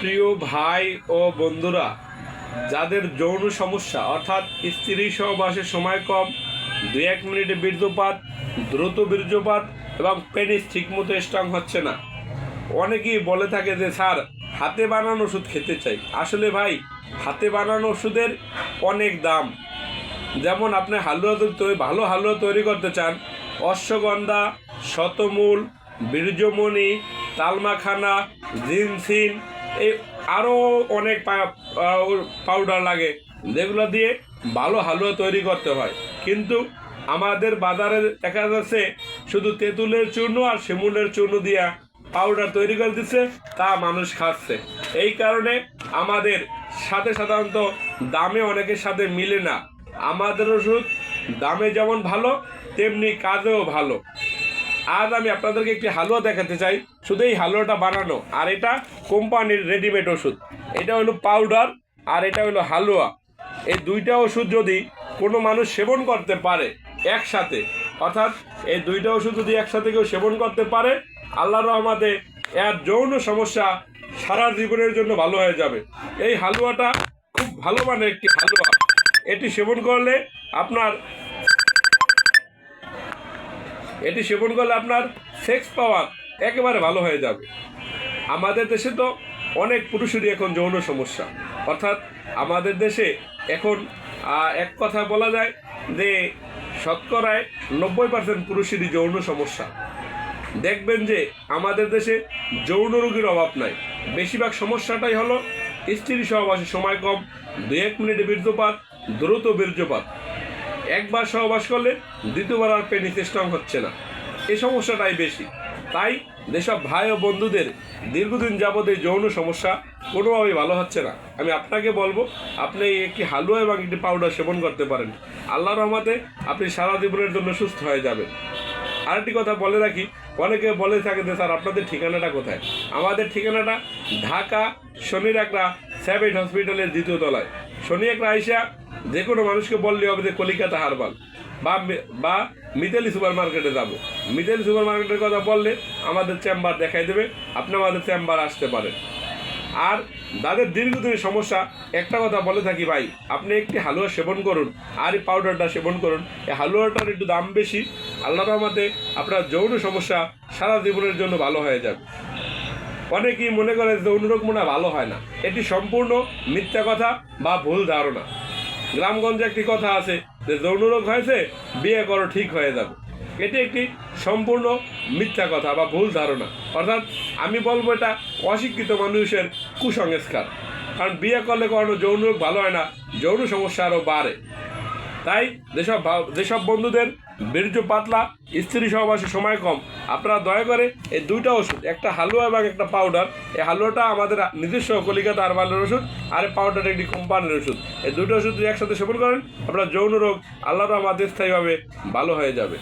প্রিয় ভাই ও বন্ধুরা, যাদের যৌন সমস্যা অর্থাৎ স্ত্রী সহবাসের সময় কম, 2-1 মিনিটে বীর্যপাত, দ্রুত বীর্যপাত এবং পেনিস ঠিকমতো স্ট্রং হচ্ছে না, অনেকেই বলে থাকে যে স্যার হাতে বানানো ওষুধ খেতে চাই। আসলে ভাই, হাতে বানানো ওষুধের অনেক দাম। যেমন আপনি ভালো হালুয়া তৈরি করতে চান, অশ্বগন্ধা, শতমূল, বীর্যমণি, তালমাখানা, জিনসিন, এই আরও অনেক পাউডার লাগে, যেগুলো দিয়ে ভালো হালুয়া তৈরি করতে হয়। কিন্তু আমাদের বাজারে দেখা যাচ্ছে শুধু তেঁতুলের চূর্ণ আর শিমুলের চূর্ণ দিয়া পাউডার তৈরি করে দিচ্ছে, তা মানুষ খাচ্ছে। এই কারণে আমাদের সাথে সাধারণত দামে অনেকের সাথে মিলে না। আমাদের ওষুধ দামে যেমন ভালো, তেমনি কাজেও ভালো। আজ আমি আপনাদেরকে একটি হালুয়া দেখাতে চাই, শুধু এই হালুয়াটা বানানো। আর এটা কোম্পানির রেডিমেড ওষুধ। এটা হলো পাউডার আর এটা হলো হালুয়া। এই দুইটা ওষুধ যদি কোনো মানুষ সেবন করতে পারে একসাথে, অর্থাৎ এই দুইটা ওষুধ যদি একসাথে কেউ সেবন করতে পারে, আল্লাহর রহমতে এর যৌন সমস্যা সারা জীবনের জন্য ভালো হয়ে যাবে। এই হালুয়াটা খুব ভালো মানের একটি হালুয়া। এটি সেবন করলে আপনার সেক্স পাওয়ার একেবারে ভালো হয়ে যাবে। আমাদের দেশে তো অনেক পুরুষেরই এখন যৌন সমস্যা, অর্থাৎ আমাদের দেশে এখন এক কথা বলা যায় যে শতকরায় 90% পুরুষেরই যৌন সমস্যা। দেখবেন যে আমাদের দেশে যৌন রোগীর অভাব নাই। বেশিরভাগ সমস্যাটাই হলো স্ত্রী সহবাসের সময় কম, 2-1 মিনিটে বীর্যপাত, দ্রুত বীর্যপাত, একবার সহবাস করলে দ্বিতীয়বার আর পেনিস স্ট্রং হচ্ছে না, এই সমস্যাটাই বেশি। তাই যেসব ভাই ও বন্ধুদের দীর্ঘদিন যাবত এই যৌন সমস্যা কোনোভাবেই ভালো হচ্ছে না, আমি আপনাকে বলবো আপনি একটি হালুয়া এবং একটি পাউডার সেবন করতে পারেন। আল্লাহর রহমতে আপনি সারা জীবনের জন্য সুস্থ হয়ে যাবেন। আরেকটি কথা বলে রাখি, অনেকে বলে থাকে যে স্যার আপনাদের ঠিকানাটা কোথায়? আমাদের ঠিকানাটা ঢাকা শনির একরা স্যাভেজ হসপিটালের 2য় তলায়। শনি একরা আইসা যে কোনো মানুষকে বললে হবে যে কলিকাতা হারবাল বা মিতালি সুপার মার্কেটে যাবো। মিতালি সুপার মার্কেটের কথা বললে আমাদের চেম্বার দেখাই দেবে, আপনি আমাদের চেম্বার আসতে পারেন। আর যাদের দীর্ঘদিনের সমস্যা, একটা কথা বলে থাকি ভাই, আপনি একটি হালুয়া সেবন করুন আর এই পাউডারটা সেবন করুন। এই হালুয়াটার একটু দাম বেশি। আল্লাহর রহমতে আপনার যৌন সমস্যা সারা জীবনের জন্য ভালো হয়ে যাবে। অনেকেই মনে করে যৌন রোগ মনে ভালো হয় না, এটি সম্পূর্ণ মিথ্যা কথা বা ভুল ধারণা। গ্রামগঞ্জে একটি কথা আছে যে যৌন রোগ হয়েছে, বিয়ে করো ঠিক হয়ে যাবে। এটি একটি সম্পূর্ণ মিথ্যা কথা বা ভুল ধারণা। অর্থাৎ আমি বলবো এটা অশিক্ষিত মানুষের কুসংস্কার। কারণ বিয়ে করলে কোনো যৌন রোগ ভালো হয় না, যৌন সমস্যা আরও বাড়ে। তাই যেসব বন্ধুদের বীর্য পাতলা, স্ত্রী সহবাসের সময় কম, আপনারা দয়া করে এই দুইটা ওষুধ, একটা হালুয়া এবং একটা পাউডার, এই হালুয়াটা আমাদের নিজস্ব কলিকাতা হারবালের ওষুধ আর এই পাউডারটা একটি কোম্পানির ওষুধ, এই দুটো ওষুধ যদি একসাথে সেবন করেন, আপনার যৌন রোগ আল্লাহর রহমতে স্থায়ীভাবে ভালো হয়ে যাবে।